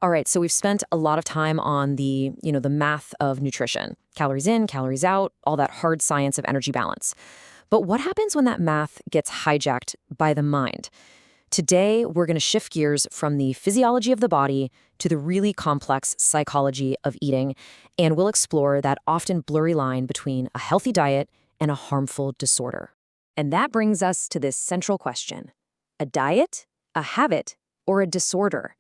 All right, so we've spent a lot of time on the math of nutrition. Calories in, calories out, all that hard science of energy balance. But what happens when that math gets hijacked by the mind? Today, we're going to shift gears from the physiology of the body to the really complex psychology of eating, and we'll explore that often blurry line between a healthy diet and a harmful disorder. And that brings us to this central question: a diet, a habit, or a disorder?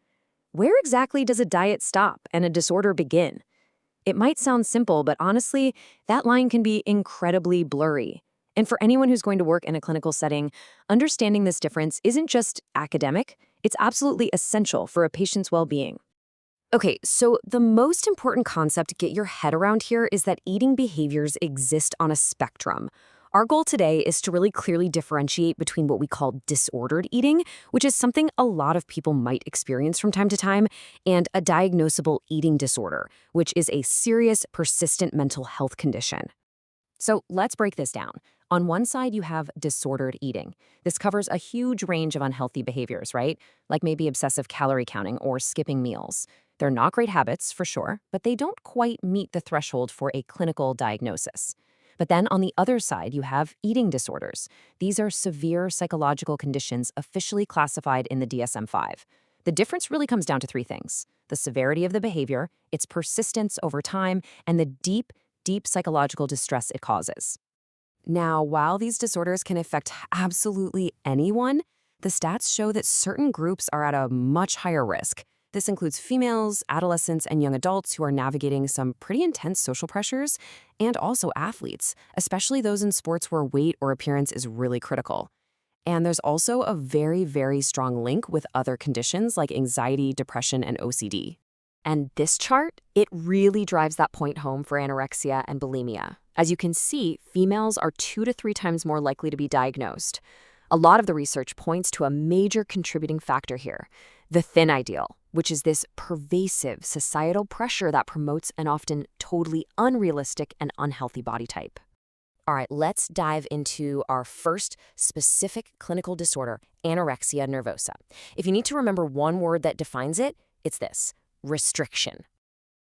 Where exactly does a diet stop and a disorder begin? It might sound simple, but honestly, that line can be incredibly blurry. And for anyone who's going to work in a clinical setting, understanding this difference isn't just academic, it's absolutely essential for a patient's well-being. Okay, so the most important concept to get your head around here is that eating behaviors exist on a spectrum. Our goal today is to really clearly differentiate between what we call disordered eating, which is something a lot of people might experience from time to time, and a diagnosable eating disorder, which is a serious, persistent mental health condition. So let's break this down. On one side, you have disordered eating. This covers a huge range of unhealthy behaviors, right? Like maybe obsessive calorie counting or skipping meals. They're not great habits, for sure, but they don't quite meet the threshold for a clinical diagnosis. But then on the other side, you have eating disorders. These are severe psychological conditions officially classified in the DSM-5. The difference really comes down to three things: the severity of the behavior, its persistence over time, and the deep psychological distress it causes. Now, while these disorders can affect absolutely anyone, the stats show that certain groups are at a much higher risk. This includes females, adolescents, and young adults who are navigating some pretty intense social pressures, and also athletes, especially those in sports where weight or appearance is really critical. And there's also a very, very strong link with other conditions like anxiety, depression, and OCD. And this chart, it really drives that point home for anorexia and bulimia. As you can see, females are 2 to 3 times more likely to be diagnosed. A lot of the research points to a major contributing factor here: the thin ideal, which is this pervasive societal pressure that promotes an often totally unrealistic and unhealthy body type. All right, let's dive into our first specific clinical disorder, anorexia nervosa. If you need to remember one word that defines it, it's this: restriction.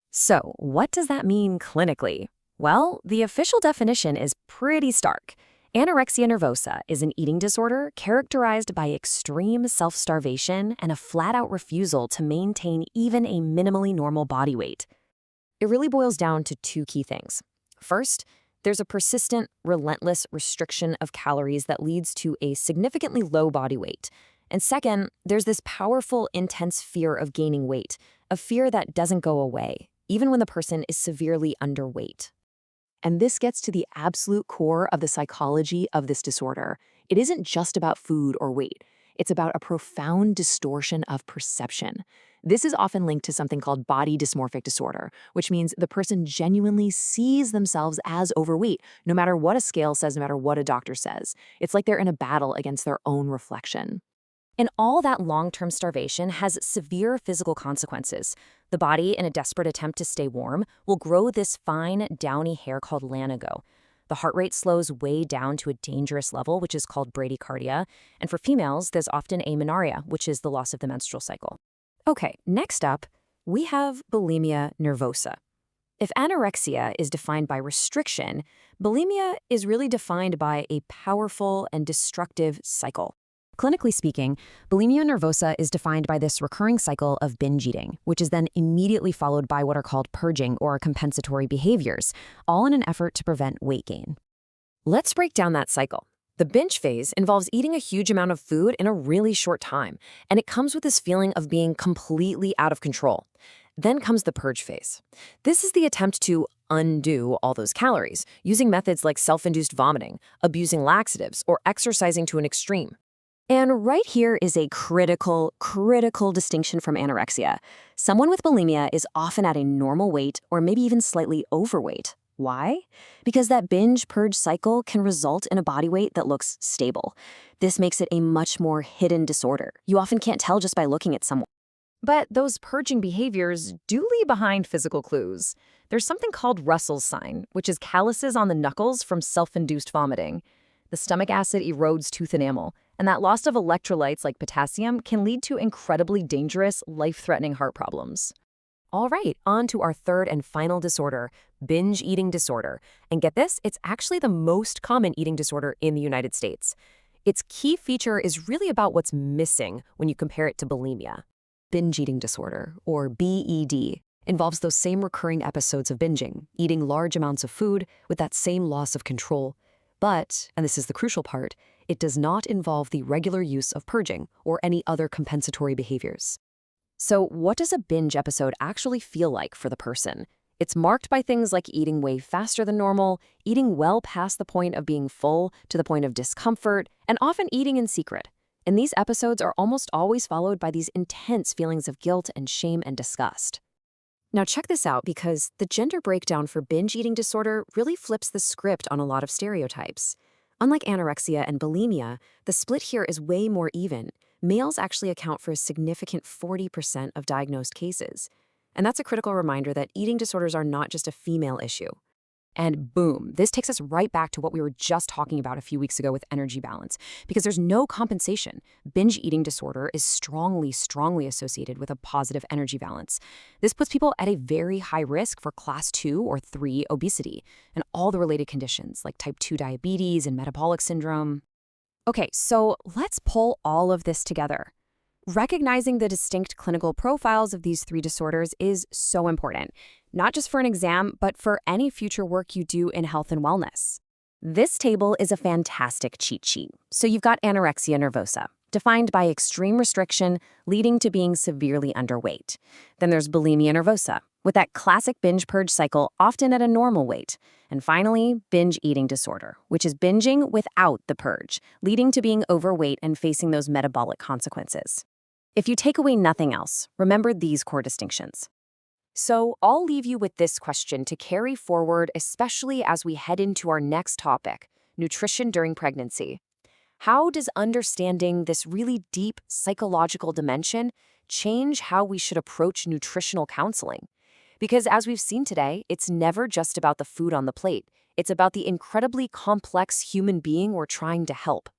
So, what does that mean clinically? Well, the official definition is pretty stark. Anorexia nervosa is an eating disorder characterized by extreme self-starvation and a flat-out refusal to maintain even a minimally normal body weight. It really boils down to two key things. First, there's a persistent, relentless restriction of calories that leads to a significantly low body weight. And second, there's this powerful, intense fear of gaining weight, a fear that doesn't go away, even when the person is severely underweight. And this gets to the absolute core of the psychology of this disorder. It isn't just about food or weight. It's about a profound distortion of perception. This is often linked to something called body dysmorphic disorder, which means the person genuinely sees themselves as overweight, no matter what a scale says, no matter what a doctor says. It's like they're in a battle against their own reflection. And all that long-term starvation has severe physical consequences. The body, in a desperate attempt to stay warm, will grow this fine, downy hair called Lanugo. The heart rate slows way down to a dangerous level, which is called bradycardia. And for females, there's often amenorrhea, which is the loss of the menstrual cycle. Okay, next up, we have bulimia nervosa. If anorexia is defined by restriction, bulimia is really defined by a powerful and destructive cycle. Clinically speaking, bulimia nervosa is defined by this recurring cycle of binge eating, which is then immediately followed by what are called purging or compensatory behaviors, all in an effort to prevent weight gain. Let's break down that cycle. The binge phase involves eating a huge amount of food in a really short time, and it comes with this feeling of being completely out of control. Then comes the purge phase. This is the attempt to undo all those calories, using methods like self-induced vomiting, abusing laxatives, or exercising to an extreme. And right here is a critical distinction from anorexia. Someone with bulimia is often at a normal weight or maybe even slightly overweight. Why? Because that binge-purge cycle can result in a body weight that looks stable. This makes it a much more hidden disorder. You often can't tell just by looking at someone. But those purging behaviors do leave behind physical clues. There's something called Russell's sign, which is calluses on the knuckles from self-induced vomiting. The stomach acid erodes tooth enamel, And that loss of electrolytes like potassium can lead to incredibly dangerous, life-threatening heart problems. All right, on to our third and final disorder, binge eating disorder. And get this, it's actually the most common eating disorder in the United States. Its key feature is really about what's missing when you compare it to bulimia. Binge eating disorder, or BED, involves those same recurring episodes of binging, eating large amounts of food with that same loss of control. But, and this is the crucial part, it does not involve the regular use of purging or any other compensatory behaviors. So what does a binge episode actually feel like for the person? It's marked by things like eating way faster than normal, eating well past the point of being full to the point of discomfort, and often eating in secret. And these episodes are almost always followed by these intense feelings of guilt and shame and disgust. Now check this out, because the gender breakdown for binge eating disorder really flips the script on a lot of stereotypes. Unlike anorexia and bulimia, the split here is way more even. Males actually account for a significant 40% of diagnosed cases. And that's a critical reminder that eating disorders are not just a female issue. And boom, this takes us right back to what we were just talking about a few weeks ago with energy balance, because there's no compensation. Binge eating disorder is strongly associated with a positive energy balance. This puts people at a very high risk for class 2 or 3 obesity and all the related conditions like type 2 diabetes and metabolic syndrome. Okay, so let's pull all of this together. Recognizing the distinct clinical profiles of these 3 disorders is so important, not just for an exam, but for any future work you do in health and wellness. This table is a fantastic cheat sheet. So you've got anorexia nervosa, defined by extreme restriction leading to being severely underweight. Then there's bulimia nervosa, with that classic binge-purge cycle often at a normal weight. And finally, binge eating disorder, which is binging without the purge, leading to being overweight and facing those metabolic consequences. If you take away nothing else, remember these core distinctions. So I'll leave you with this question to carry forward, especially as we head into our next topic, nutrition during pregnancy. How does understanding this really deep psychological dimension change how we should approach nutritional counseling? Because as we've seen today, it's never just about the food on the plate. It's about the incredibly complex human being we're trying to help.